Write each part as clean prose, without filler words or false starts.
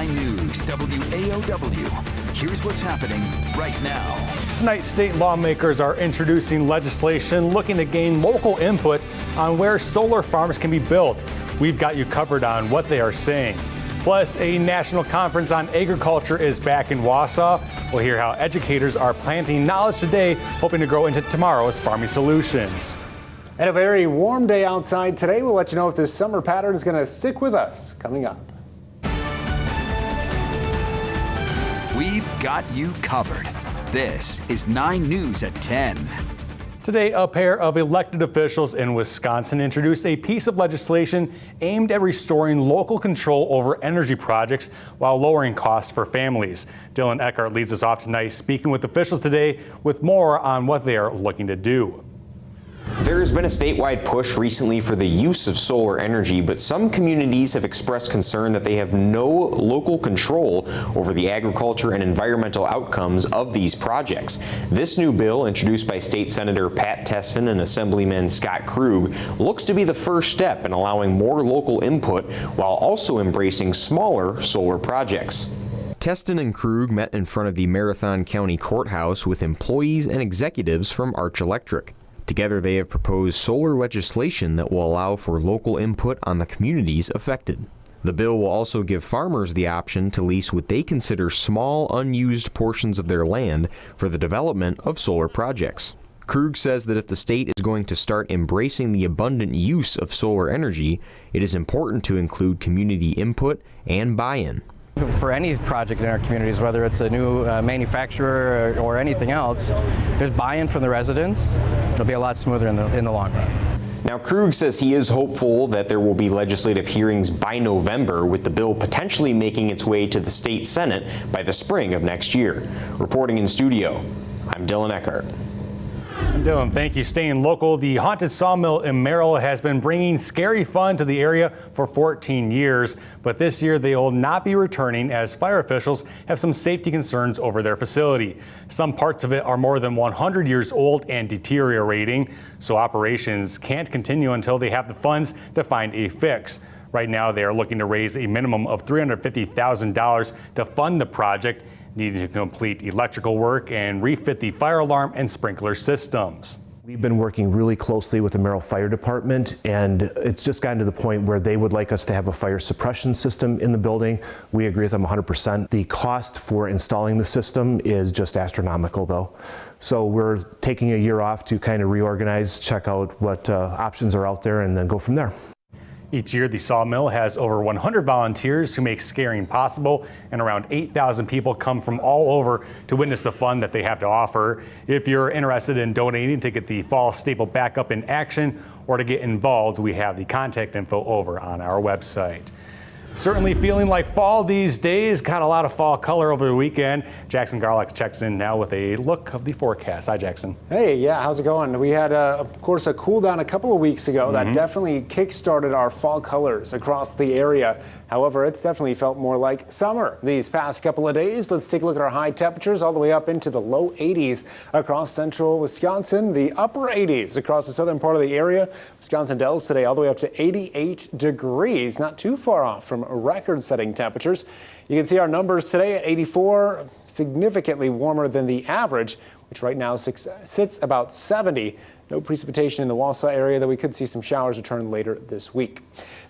9 News, WAOW. Here's what's happening right now. Tonight, state lawmakers are introducing legislation looking to gain local input on where solar farms can be built. We've got you covered on what they are saying. Plus, a national conference on agriculture is back in Wausau. We'll hear how educators are planting knowledge today, hoping to grow into tomorrow's farming solutions. And a very warm day outside today. We'll let you know if this summer pattern is going to stick with us coming up. We've got you covered. This is 9 News at 10. Today, a pair of elected officials in Wisconsin introduced a piece of legislation aimed at restoring local control over energy projects while lowering costs for families. Dylan Eckhart leads us off tonight, speaking with officials today with more on what they are looking to do. There has been a statewide push recently for the use of solar energy, but some communities have expressed concern that they have no local control over the agriculture and environmental outcomes of these projects. This new bill, introduced by State Senator Pat Tessin and Assemblyman Scott Krug, looks to be the first step in allowing more local input while also embracing smaller solar projects. Testin and Krug met in front of the Marathon County Courthouse with employees and executives from Arch Electric. Together, they have proposed solar legislation that will allow for local input on the communities affected. The bill will also give farmers the option to lease what they consider small, unused portions of their land for the development of solar projects. Krug says that if the state is going to start embracing the abundant use of solar energy, it is important to include community input and buy-in. For any project in our communities, whether it's a new manufacturer or anything else, if there's buy-in from the residents, it'll be a lot smoother in the long run. Now, Krug says he is hopeful that there will be legislative hearings by November, with the bill potentially making its way to the state Senate by the spring of next year. Reporting in studio, I'm Dylan Eckhart. Dylan, thank you. Staying local, the Haunted Sawmill in Merrill has been bringing scary fun to the area for 14 years, but this year they will not be returning as fire officials have some safety concerns over their facility. Some parts of it are more than 100 years old and deteriorating, so operations can't continue until they have the funds to find a fix. Right now, they are looking to raise a minimum of $350,000 to fund the project, needing to complete electrical work and refit the fire alarm and sprinkler systems. We've been working really closely with the Merrill Fire Department, and it's just gotten to the point where they would like us to have a fire suppression system in the building. We agree with them 100%. The cost for installing the system is just astronomical, though. So we're taking a year off to kind of reorganize, check out what options are out there, and then go from there. Each year, the sawmill has over 100 volunteers who make scaring possible, and around 8,000 people come from all over to witness the fun that they have to offer. If you're interested in donating to get the fall staple back up in action or to get involved, we have the contact info over on our website. Certainly feeling like fall these days. Got a lot of fall color over the weekend. Jackson Garlock checks in now with a look of the forecast. Hi, Jackson. Hey, yeah, how's it going? We had, of course, a cool down a couple of weeks ago that definitely kick-started our fall colors across the area. However, it's definitely felt more like summer these past couple of days. Let's take a look at our high temperatures all the way up into the low 80s across central Wisconsin, the upper 80s across the southern part of the area. Wisconsin Dells today all the way up to 88 degrees, not too far off from record-setting temperatures. You can see our numbers today at 84, significantly warmer than the average, which right now sits about 70. No precipitation in the Wausau area, though we could see some showers return later this week.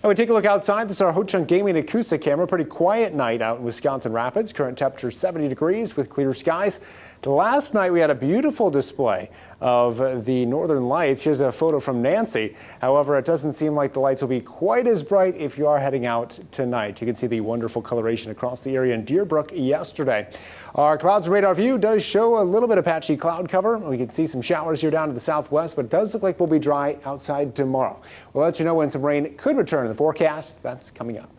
Now we take a look outside. This is our Ho-Chunk Gaming acoustic camera. Pretty quiet night out in Wisconsin Rapids. Current temperature 70 degrees with clear skies. Last night we had a beautiful display of the northern lights. Here's a photo from Nancy. However, it doesn't seem like the lights will be quite as bright if you are heading out tonight. You can see the wonderful coloration across the area in Deerbrook yesterday. Our clouds radar view does show a little bit of patchy cloud cover. We can see some showers here down to the southwest, but it does look like we'll be dry outside tomorrow. We'll let you know when some rain could return in the forecast. That's coming up.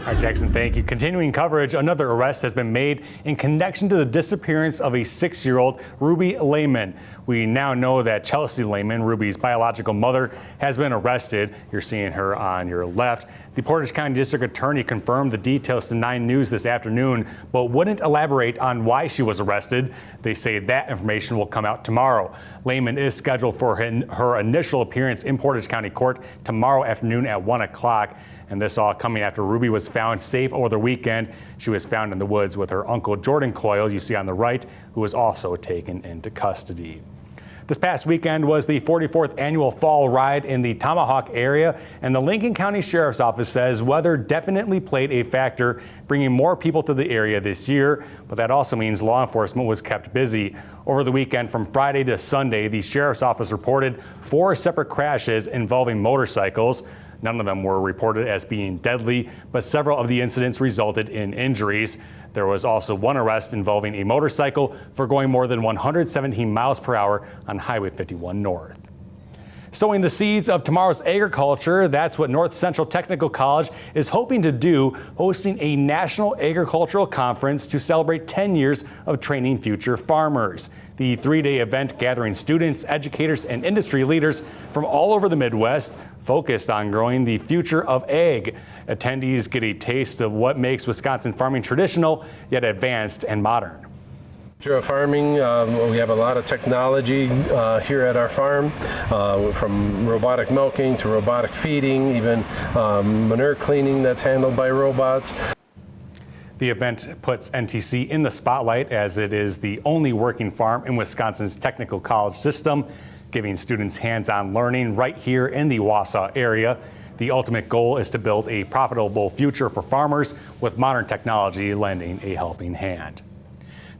All right, Jackson, thank you. Continuing coverage, another arrest has been made in connection to the disappearance of a 6-year-old Ruby Lehman. We now know that Chelsea Lehman, Ruby's biological mother, has been arrested. You're seeing her on your left. The Portage County District Attorney confirmed the details to 9 News this afternoon, but wouldn't elaborate on why she was arrested. They say that information will come out tomorrow. Lehman is scheduled for her initial appearance in Portage County Court tomorrow afternoon at 1 o'clock. And this all coming after Ruby was found safe over the weekend. She was found in the woods with her uncle Jordan Coyle, you see on the right, who was also taken into custody. This past weekend was the 44th annual fall ride in the Tomahawk area, and the Lincoln County Sheriff's Office says weather definitely played a factor, bringing more people to the area this year, but that also means law enforcement was kept busy. Over the weekend from Friday to Sunday, the Sheriff's Office reported 4 separate crashes involving motorcycles. None of them were reported as being deadly, but several of the incidents resulted in injuries. There was also 1 arrest involving a motorcycle for going more than 117 miles per hour on Highway 51 North. Sowing the seeds of tomorrow's agriculture, that's what North Central Technical College is hoping to do, hosting a national agricultural conference to celebrate 10 years of training future farmers. The 3-day event gathering students, educators, and industry leaders from all over the Midwest focused on growing the future of ag. Attendees get a taste of what makes Wisconsin farming traditional, yet advanced and modern. Farming, we have a lot of technology here at our farm, from robotic milking to robotic feeding, even manure cleaning that's handled by robots. The event puts NTC in the spotlight as it is the only working farm in Wisconsin's technical college system, giving students hands-on learning right here in the Wausau area. The ultimate goal is to build a profitable future for farmers with modern technology lending a helping hand.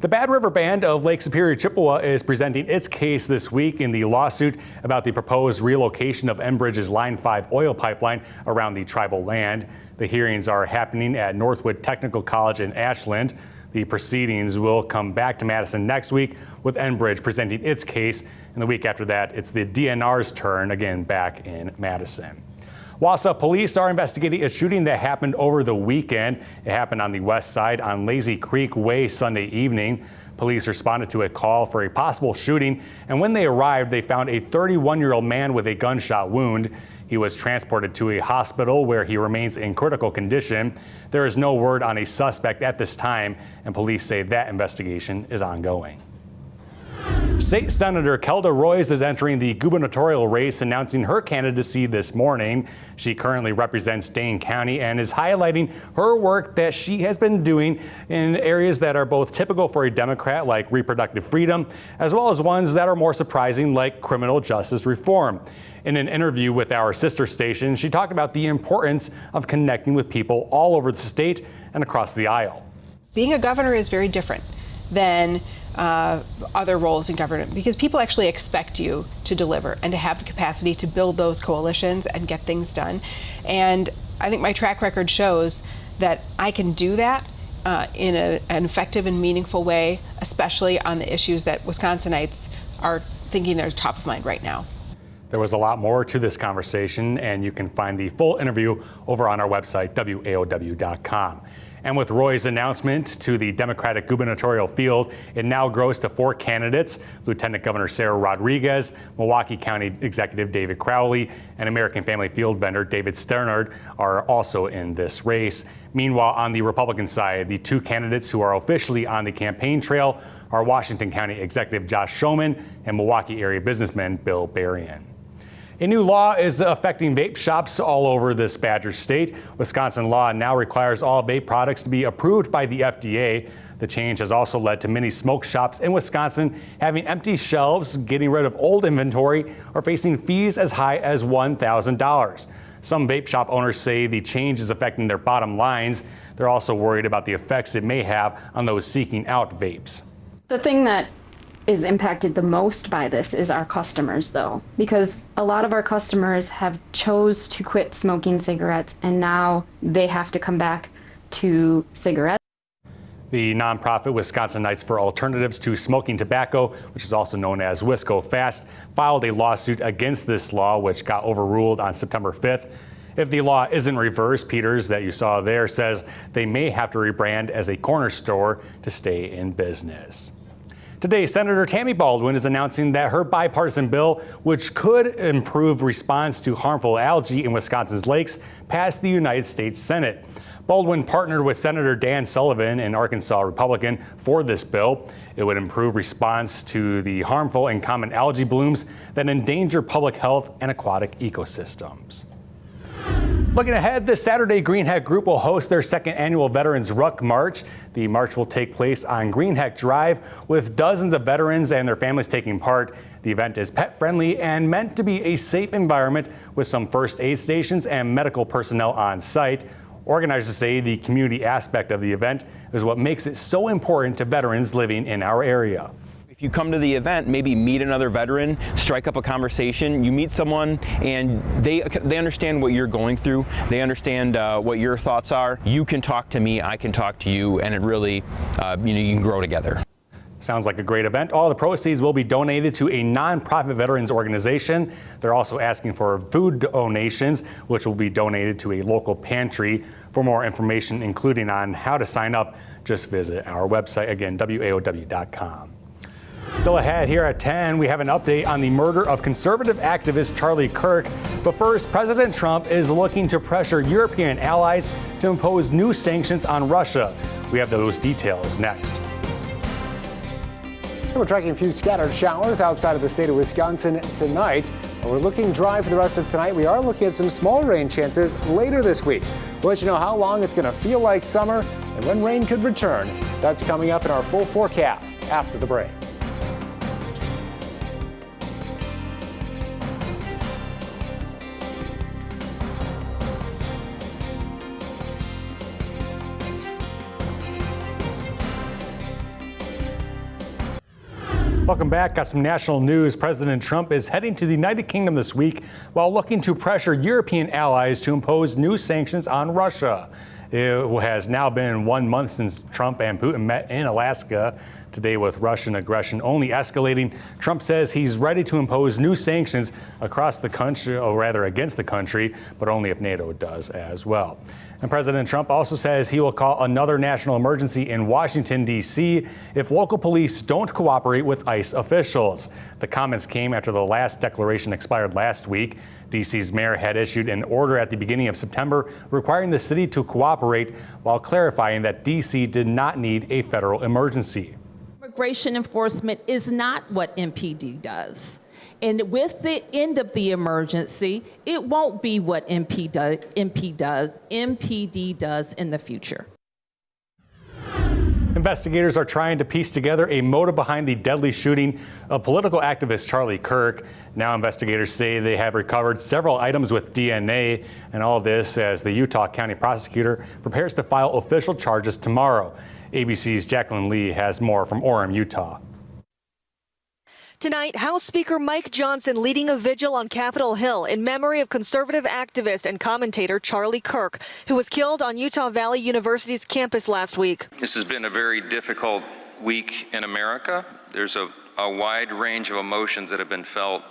The Bad River Band of Lake Superior, Chippewa is presenting its case this week in the lawsuit about the proposed relocation of Enbridge's Line 5 oil pipeline around the tribal land. The hearings are happening at Northwood Technical College in Ashland. The proceedings will come back to Madison next week, with Enbridge presenting its case. And the week after that, it's the DNR's turn, again back in Madison. Wausau police are investigating a shooting that happened over the weekend. It happened on the west side on Lazy Creek Way Sunday evening. Police responded to a call for a possible shooting, and when they arrived, they found a 31-year-old man with a gunshot wound. He was transported to a hospital where he remains in critical condition. There is no word on a suspect at this time, and police say that investigation is ongoing. State Senator Kelda Roys is entering the gubernatorial race, announcing her candidacy this morning. She currently represents Dane County and is highlighting her work that she has been doing in areas that are both typical for a Democrat, like reproductive freedom, as well as ones that are more surprising, like criminal justice reform. In an interview with our sister station, she talked about the importance of connecting with people all over the state and across the aisle. Being a governor is very different than other roles in government, because people actually expect you to deliver and to have the capacity to build those coalitions and get things done. And I think my track record shows that I can do that in an effective and meaningful way, especially on the issues that Wisconsinites are thinking are top of mind right now. There was a lot more to this conversation, and you can find the full interview over on our website, WAOW.com. And with Roy's announcement to the Democratic gubernatorial field, it now grows to 4 candidates: Lieutenant Governor Sarah Rodriguez, Milwaukee County Executive David Crowley, and American Family Field vendor David Sternard are also in this race. Meanwhile, on the Republican side, the 2 candidates who are officially on the campaign trail are Washington County Executive Josh Schoeman and Milwaukee area businessman Bill Berrien. A new law is affecting vape shops all over this Badger state. Wisconsin law now requires all vape products to be approved by the FDA. The change has also led to many smoke shops in Wisconsin having empty shelves, getting rid of old inventory, or facing fees as high as $1,000. Some vape shop owners say the change is affecting their bottom lines. They're also worried about the effects it may have on those seeking out vapes. The thing that is impacted the most by this is our customers, though, because a lot of our customers have chose to quit smoking cigarettes, and now they have to come back to cigarettes. The nonprofit Wisconsinites for Alternatives to Smoking Tobacco, which is also known as Wisco Fast, filed a lawsuit against this law, which got overruled on September 5th. If the law isn't reversed, Peters, that you saw there, says they may have to rebrand as a corner store to stay in business. Today, Senator Tammy Baldwin is announcing that her bipartisan bill, which could improve response to harmful algae in Wisconsin's lakes, passed the United States Senate. Baldwin partnered with Senator Dan Sullivan, an Arkansas Republican, for this bill. It would improve response to the harmful and common algae blooms that endanger public health and aquatic ecosystems. Looking ahead, this Saturday, Greenheck Group will host their second annual Veterans Ruck March. The march will take place on Greenheck Drive with dozens of veterans and their families taking part. The event is pet-friendly and meant to be a safe environment with some first aid stations and medical personnel on site. Organizers say the community aspect of the event is what makes it so important to veterans living in our area. If you come to the event, maybe meet another veteran, strike up a conversation, you meet someone and they understand what you're going through, they understand what your thoughts are. You can talk to me, I can talk to you, and it really, you can grow together. Sounds like a great event. All the proceeds will be donated to a nonprofit veterans organization. They're also asking for food donations, which will be donated to a local pantry. For more information, including on how to sign up, just visit our website, again, WAOW.com. Still ahead here at 10, we have an update on the murder of conservative activist Charlie Kirk. But first, President Trump is looking to pressure European allies to impose new sanctions on Russia. We have those details next. We're tracking a few scattered showers outside of the state of Wisconsin tonight. We're looking dry for the rest of tonight. We are looking at some small rain chances later this week. We'll let you know how long it's going to feel like summer and when rain could return. That's coming up in our full forecast after the break. Welcome back. Got some national news. President Trump is heading to the United Kingdom this week while looking to pressure European allies to impose new sanctions on Russia. It has now been 1 month since Trump and Putin met in Alaska. Today, with Russian aggression only escalating, Trump says he's ready to impose new sanctions across the country, or rather against the country, but only if NATO does as well. And President Trump also says he will call another national emergency in Washington, D.C. if local police don't cooperate with ICE officials. The comments came after the last declaration expired last week. D.C.'s mayor had issued an order at the beginning of September requiring the city to cooperate while clarifying that D.C. did not need a federal emergency. Immigration enforcement is not what MPD does. And with the end of the emergency, it won't be what MPD does in the future. Investigators are trying to piece together a motive behind the deadly shooting of political activist Charlie Kirk. Now investigators say they have recovered several items with DNA, and all this as the Utah County prosecutor prepares to file official charges tomorrow. ABC's Jacqueline Lee has more from Orem, Utah. Tonight, House Speaker Mike Johnson leading a vigil on Capitol Hill in memory of conservative activist and commentator Charlie Kirk, who was killed on Utah Valley University's campus last week. This has been a very difficult week in America. There's a wide range of emotions that have been felt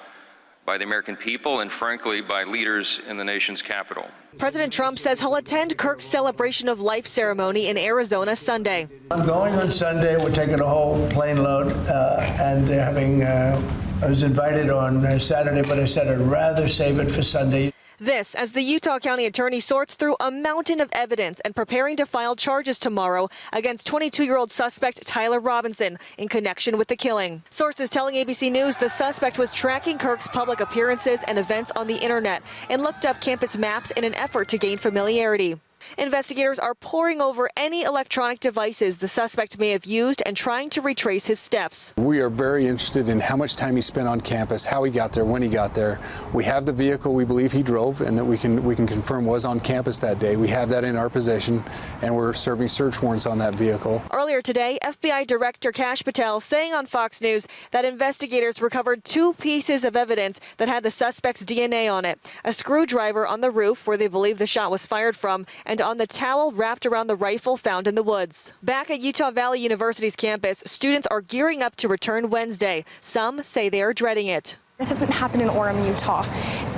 by the American people and, frankly, by leaders in the nation's capital. President Trump says he'll attend Kirk's celebration of life ceremony in Arizona Sunday. I'm going on Sunday. We're taking a whole plane load and I was invited on Saturday, but I said I'd rather save it for Sunday. This as the Utah County attorney sorts through a mountain of evidence and preparing to file charges tomorrow against 22-year-old suspect Tyler Robinson in connection with the killing. Sources telling ABC News the suspect was tracking Kirk's public appearances and events on the internet and looked up campus maps in an effort to gain familiarity. Investigators are poring over any electronic devices the suspect may have used and trying to retrace his steps. We are very interested in how much time he spent on campus, how he got there, when he got there. We have the vehicle we believe he drove and that we can confirm was on campus that day. We have that in our possession and we're serving search warrants on that vehicle. Earlier today, FBI Director Kash Patel saying on Fox News that investigators recovered 2 pieces of evidence that had the suspect's DNA on it. A screwdriver on the roof where they believe the shot was fired from, and on the towel wrapped around the rifle found in the woods. Back at Utah Valley University's campus, students are gearing up to return Wednesday. Some say they are dreading it. This hasn't happened in Orem, Utah.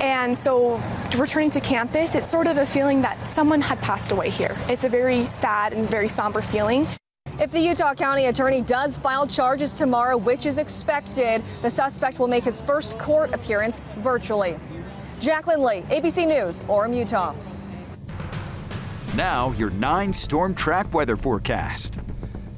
And so returning to campus, it's sort of a feeling that someone had passed away here. It's a very sad and very somber feeling. If the Utah County attorney does file charges tomorrow, which is expected, the suspect will make his first court appearance virtually. Jacqueline Lee, ABC News, Orem, Utah. Now, your 9 storm track weather forecast.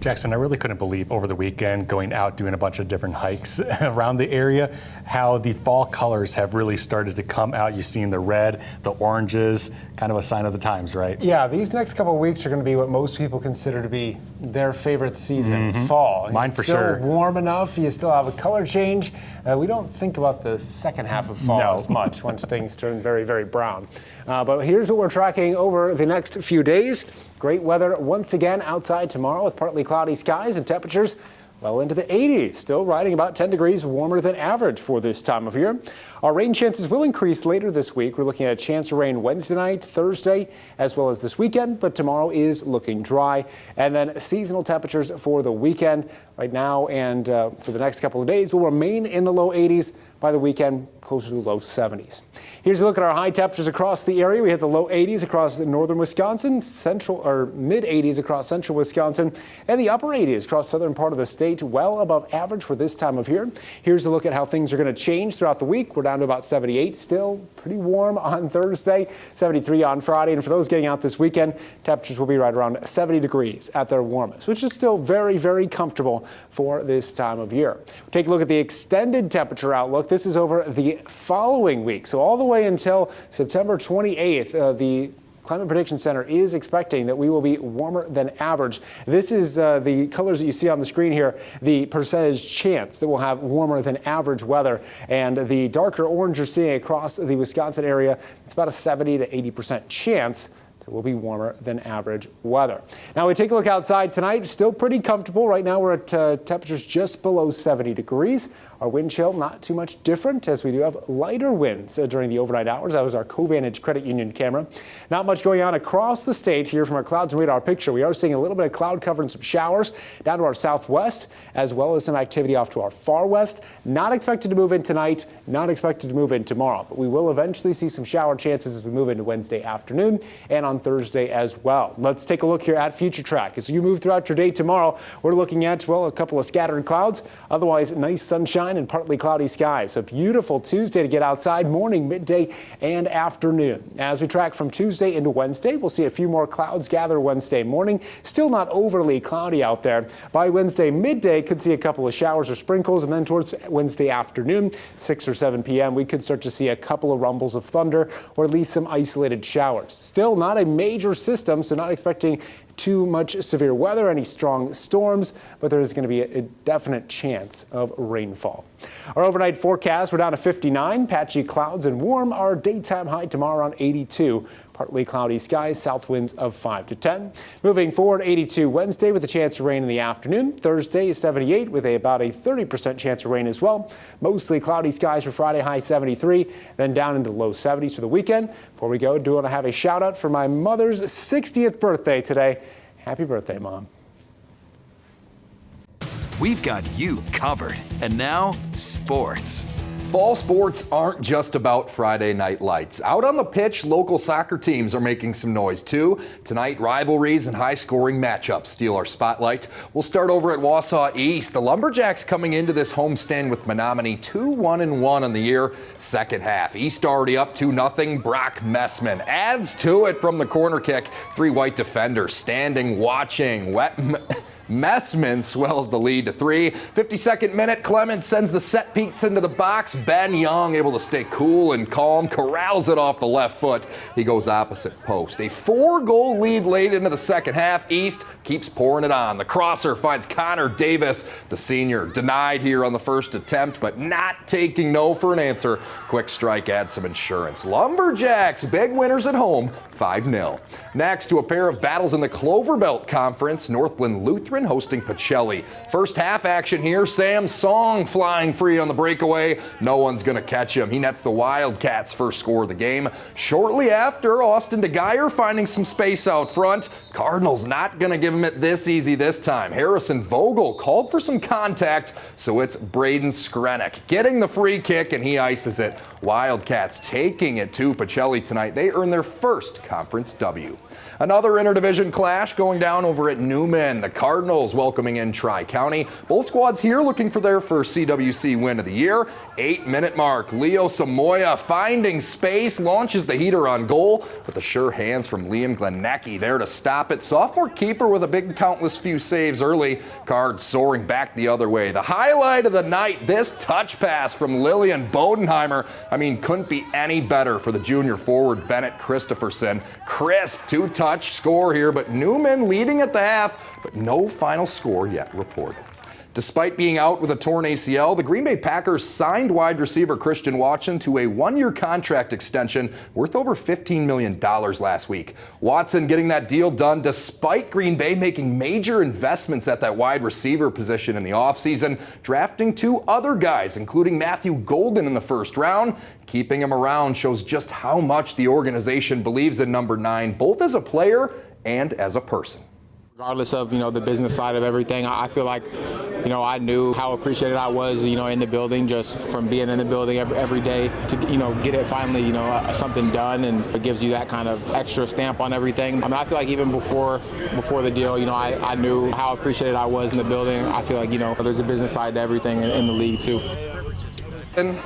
Jackson, I really couldn't believe over the weekend going out doing a bunch of different hikes around the area, how the fall colors have really started to come out. You've seen the red, the oranges, kind of a sign of the times, right? Yeah, these next couple of weeks are going to be what most people consider to be their favorite season, fall. Mine for sure. It's still warm enough. You still have a color change. We don't think about the second half of fall as much once things turn very, very brown. But here's what we're tracking over the next few days. Great weather once again outside tomorrow with partly cloudy skies and temperatures well into the 80s, still riding about 10 degrees warmer than average for this time of year. Our rain chances will increase later this week. We're looking at a chance of rain Wednesday night, Thursday, as well as this weekend, but tomorrow is looking dry. And then seasonal temperatures for the weekend right now and for the next couple of days will remain in the low 80s. By the weekend, closer to the low 70s. Here's a look at our high temperatures across the area. We hit the low 80s across northern Wisconsin, central or mid 80s across central Wisconsin, and the upper 80s across southern part of the state, well above average for this time of year. Here's a look at how things are going to change throughout the week. We're down to about 78, still pretty warm on Thursday, 73 on Friday, and for those getting out this weekend, temperatures will be right around 70 degrees at their warmest, which is still very, very comfortable for this time of year. Take a look at the extended temperature outlook. This is over the following week, so all the way until September 28th. The Climate Prediction Center is expecting that we will be warmer than average. This is the colors that you see on the screen here, the percentage chance that we'll have warmer than average weather. And the darker orange you're seeing across the Wisconsin area, it's about a 70 to 80% chance it will be warmer than average weather. Now we take a look outside tonight, still pretty comfortable. Right now we're at temperatures just below 70 degrees. Our wind chill not too much different as we do have lighter winds during the overnight hours. That was our Covantage Credit Union camera. Not much going on across the state here from our clouds and radar picture. We are seeing a little bit of cloud cover and some showers down to our southwest, as well as some activity off to our far west. Not expected to move in tonight, not expected to move in tomorrow, but we will eventually see some shower chances as we move into Wednesday afternoon and on Thursday as well. Let's take a look here at Future Track. As you move throughout your day tomorrow, we're looking at, well, a couple of scattered clouds, otherwise nice sunshine and partly cloudy skies. So beautiful Tuesday to get outside, morning, midday, and afternoon. As we track from Tuesday into Wednesday, we'll see a few more clouds gather Wednesday morning. Still not overly cloudy out there. By Wednesday midday, could see a couple of showers or sprinkles, and then towards Wednesday afternoon, 6 or 7 p.m., we could start to see a couple of rumbles of thunder or at least some isolated showers. Still not a major system, so not expecting too much severe weather, any strong storms, but there is going to be a definite chance of rainfall. Our overnight forecast, we're down to 59, patchy clouds and warm. Our daytime high tomorrow around 82. Partly cloudy skies, south winds of 5 to 10. Moving forward, 82 Wednesday with a chance of rain in the afternoon. Thursday is 78 with about a 30% chance of rain as well. Mostly cloudy skies for Friday, high 73, then down into the low 70s for the weekend. Before we go, do want to have a shout out for my mother's 60th birthday today. Happy birthday, Mom. We've got you covered. And now, sports. Fall sports aren't just about Friday night lights. Out on the pitch, local soccer teams are making some noise too. Tonight, rivalries and high-scoring matchups steal our spotlight. We'll start over at Wausau East. The Lumberjacks coming into this homestand with Menominee 2-1-1 on the year. Second half, East already up 2-0. Brock Messman adds to it from the corner kick. 3 white defenders standing, watching. Messman swells the lead to 3. 52nd minute, Clemens sends the set piece into the box. Ben Young able to stay cool and calm, corrals it off the left foot. He goes opposite post. A 4-goal lead late into the second half. East keeps pouring it on. The crosser finds Connor Davis, the senior, denied here on the first attempt, but not taking no for an answer. Quick strike adds some insurance. Lumberjacks, big winners at home, 5-0. Next, to a pair of battles in the Clover Belt Conference, Northland Lutheran hosting Pacelli. First half action here, Sam Song flying free on the breakaway. No one's going to catch him. He nets the Wildcats' first score of the game. Shortly after, Austin DeGeyer finding some space out front. Cardinals not going to give him it this easy this time. Harrison Vogel called for some contact, so it's Braden Skrenik getting the free kick, and he ices it. Wildcats taking it to Pacelli tonight. They earn their first conference W. Another interdivision clash going down over at Newman. The Cardinals welcoming in Tri-County. Both squads here looking for their first CWC win of the year. 8-minute mark. Leo Samoya finding space, launches the heater on goal, with the sure hands from Liam Glenecki there to stop it. Sophomore keeper with a big countless few saves early. Cards soaring back the other way. The highlight of the night, this touch pass from Lillian Bodenheimer. I mean, couldn't be any better for the junior forward Bennett Christopherson. Crisp two-touch score here, but Newman leading at the half, but no final score yet reported. Despite being out with a torn ACL, the Green Bay Packers signed wide receiver Christian Watson to a one-year contract extension worth over $15 million last week. Watson getting that deal done despite Green Bay making major investments at that wide receiver position in the offseason, drafting 2 other guys, including Matthew Golden in the first round. Keeping him around shows just how much the organization believes in number 9, both as a player and as a person. Regardless of, the business side of everything, I feel like, I knew how appreciated I was, in the building, just from being in the building every day to, get it finally, something done, and it gives you that kind of extra stamp on everything. I mean, I feel like even before the deal, I knew how appreciated I was in the building. I feel like, there's a business side to everything in the league too.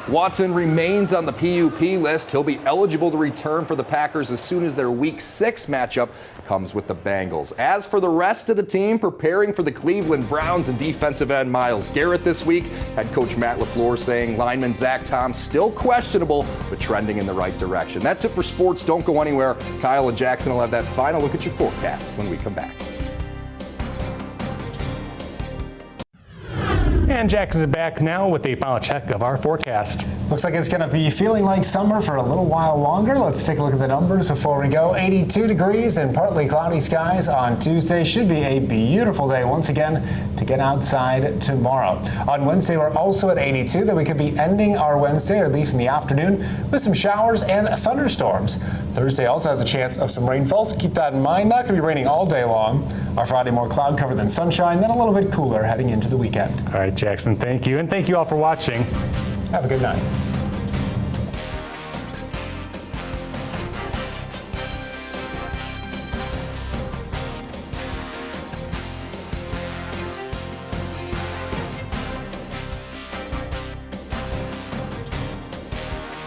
Watson remains on the PUP list. He'll be eligible to return for the Packers as soon as their Week 6 matchup comes with the Bengals. As for the rest of the team preparing for the Cleveland Browns and defensive end Myles Garrett this week, head coach Matt LaFleur saying lineman Zach Tom still questionable, but trending in the right direction. That's it for sports. Don't go anywhere. Kyle and Jackson will have that final look at your forecast when we come back. And Jackson is back now with a final check of our forecast. Looks like it's going to be feeling like summer for a little while longer. Let's take a look at the numbers before we go. 82 degrees and partly cloudy skies on Tuesday. Should be a beautiful day once again to get outside tomorrow. On Wednesday, we're also at 82, that we could be ending our Wednesday, or at least in the afternoon, with some showers and thunderstorms. Thursday also has a chance of some rainfall, so keep that in mind. Not going to be raining all day long. Our Friday more cloud cover than sunshine, then a little bit cooler heading into the weekend. All right, Jackson, thank you. And thank you all for watching. Have a good night.